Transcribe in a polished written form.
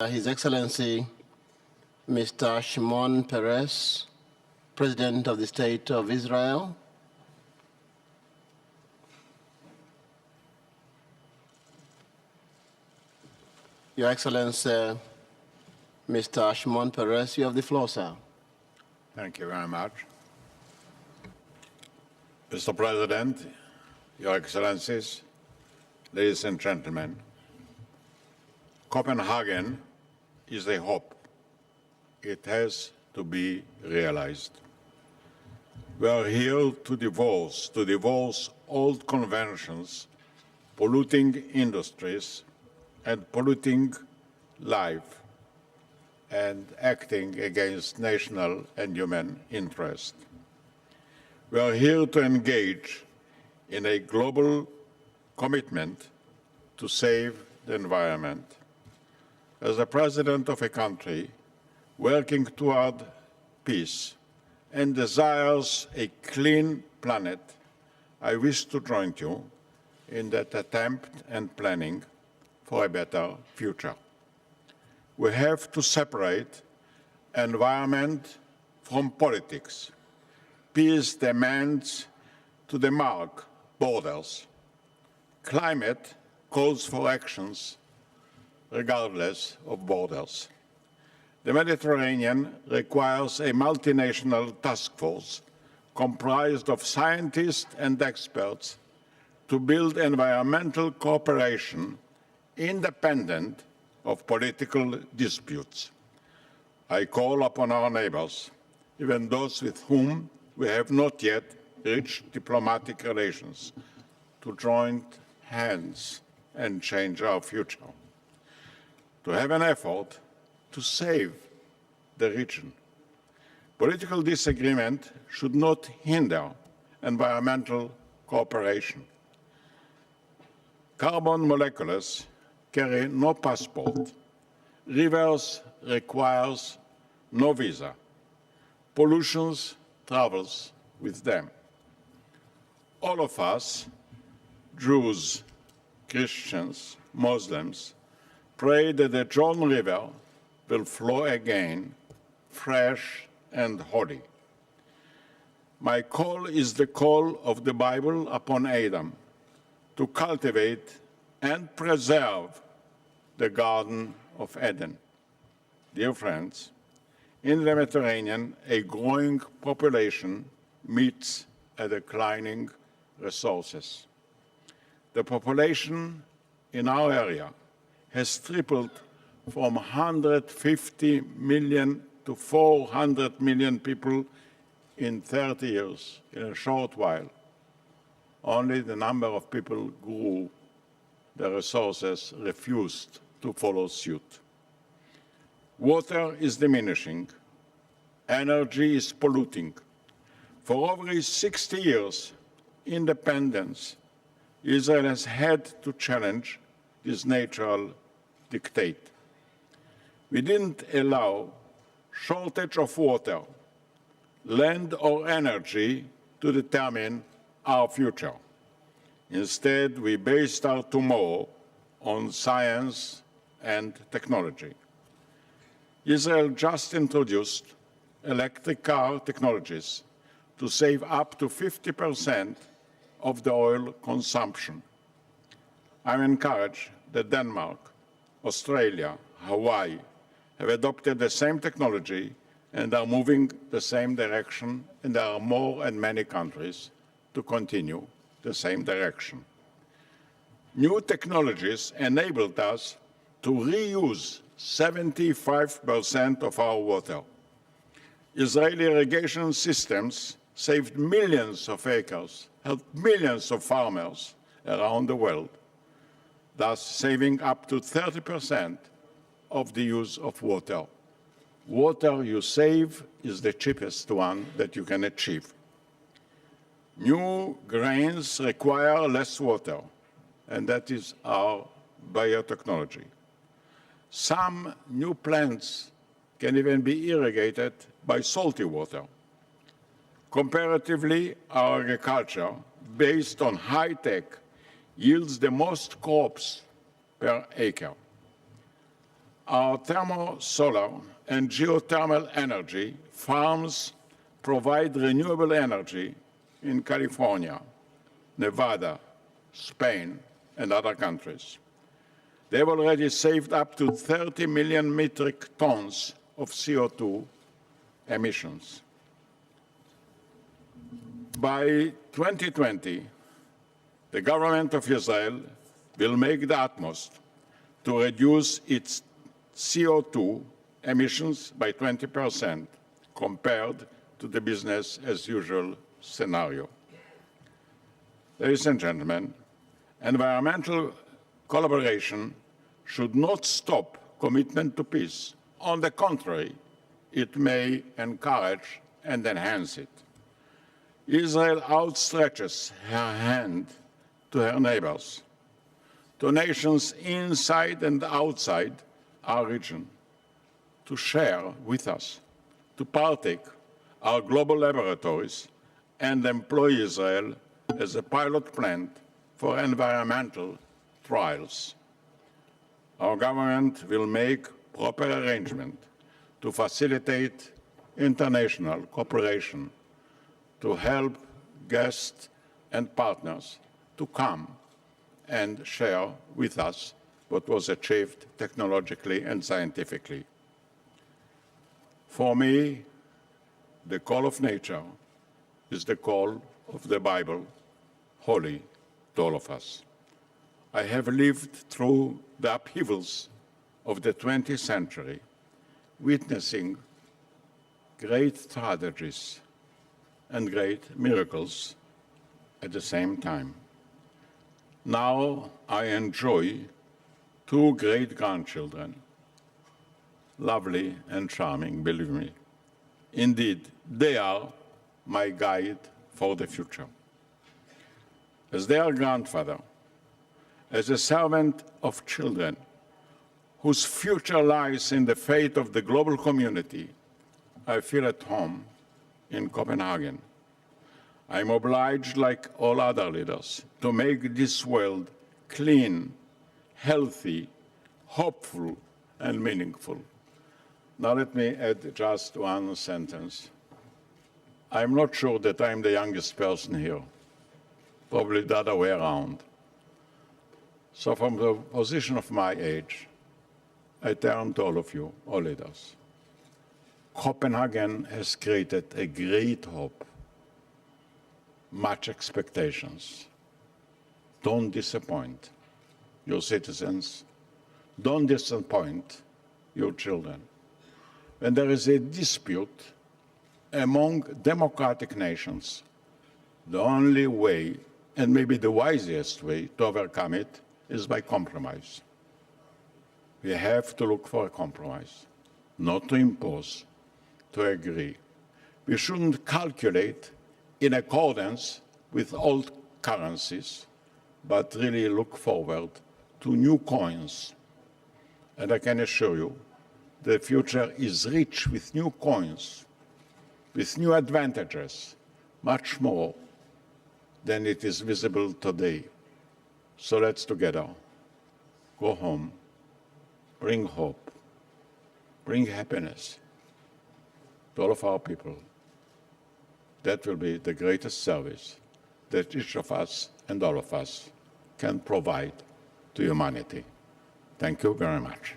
His Excellency Mr. Shimon Peres, President of the State of Israel, Your Excellency Mr. Shimon Peres, you have the floor, sir. Thank you very much. Mr. President, Your Excellencies, ladies and gentlemen, Copenhagen is a hope. It has to be realized. We are here to divorce old conventions, polluting industries and polluting life, and acting against national and human interest. We are here to engage in a global commitment to save the environment. As the president of a country working toward peace and desires a clean planet, I wish to join you in that attempt and planning for a better future. We have to separate environment from politics. Peace demands to demark borders. Climate calls for actions regardless of borders. The Mediterranean requires a multinational task force comprised of scientists and experts to build environmental cooperation independent of political disputes. I call upon our neighbors, even those with whom we have not yet reached diplomatic relations, to join hands and change our future, to have an effort to save the region. Political disagreement should not hinder environmental cooperation. Carbon molecules carry no passport. Rivers requires no visa. Pollution travels with them. All of us, Jews, Christians, Muslims, pray that the Jordan River will flow again, fresh and holy. My call is the call of the Bible upon Adam to cultivate and preserve the Garden of Eden. Dear friends, in the Mediterranean, a growing population meets a declining resources. The population in our area has tripled from 150 million to 400 million people in 30 years, in a short while. Only the number of people grew. The resources refused to follow suit. Water is diminishing. Energy is polluting. For over 60 years, independence, Israel has had to challenge this natural dictate. We didn't allow shortage of water, land or energy to determine our future. Instead, we based our tomorrow on science and technology. Israel just introduced electric car technologies to save up to 50% of the oil consumption. I'm encouraged that Denmark, Australia, Hawaii have adopted the same technology and are moving the same direction, and there are more and many countries to continue the same direction. New technologies enabled us to reuse 75% of our water. Israeli irrigation systems saved millions of acres, helped millions of farmers around the world, thus saving up to 30% of the use of water. Water you save is the cheapest one that you can achieve. New grains require less water, and that is our biotechnology. Some new plants can even be irrigated by salty water. Comparatively, our agriculture, based on high-tech, yields the most crops per acre. Our thermo-solar and geothermal energy farms provide renewable energy in California, Nevada, Spain, and other countries. They've already saved up to 30 million metric tons of CO2 emissions. By 2020, the government of Israel will make the utmost to reduce its CO2 emissions by 20% compared to the business as usual scenario. Ladies and gentlemen, environmental collaboration should not stop commitment to peace. On the contrary, it may encourage and enhance it. Israel outstretches her hand to her neighbors, to nations inside and outside our region, to share with us, to partake our global laboratories and employ Israel as a pilot plant for environmental trials. Our government will make proper arrangement to facilitate international cooperation, to help guests and partners to come and share with us what was achieved technologically and scientifically. For me, the call of nature is the call of the Bible, holy to all of us. I have lived through the upheavals of the 20th century, witnessing great tragedies and great miracles at the same time. Now I enjoy two great-grandchildren, lovely and charming, believe me. Indeed, they are my guide for the future. As their grandfather, as a servant of children, whose future lies in the fate of the global community, I feel at home in Copenhagen. I'm obliged, like all other leaders, to make this world clean, healthy, hopeful, and meaningful. Now let me add just one sentence. I'm not sure that I'm the youngest person here, probably the other way around. So from the position of my age, I turn to all of you, all leaders. Copenhagen has created a great hope, much expectations. Don't disappoint your citizens. Don't disappoint your children. When there is a dispute among democratic nations, the only way, and maybe the wisest way, to overcome it is by compromise. We have to look for a compromise, not to impose, to agree. We shouldn't calculate in accordance with old currencies, but really look forward to new coins. And I can assure you, the future is rich with new coins, with new advantages, much more than it is visible today. So let's together go home, bring hope, bring happiness to all of our people. That will be the greatest service that each of us and all of us can provide to humanity. Thank you very much.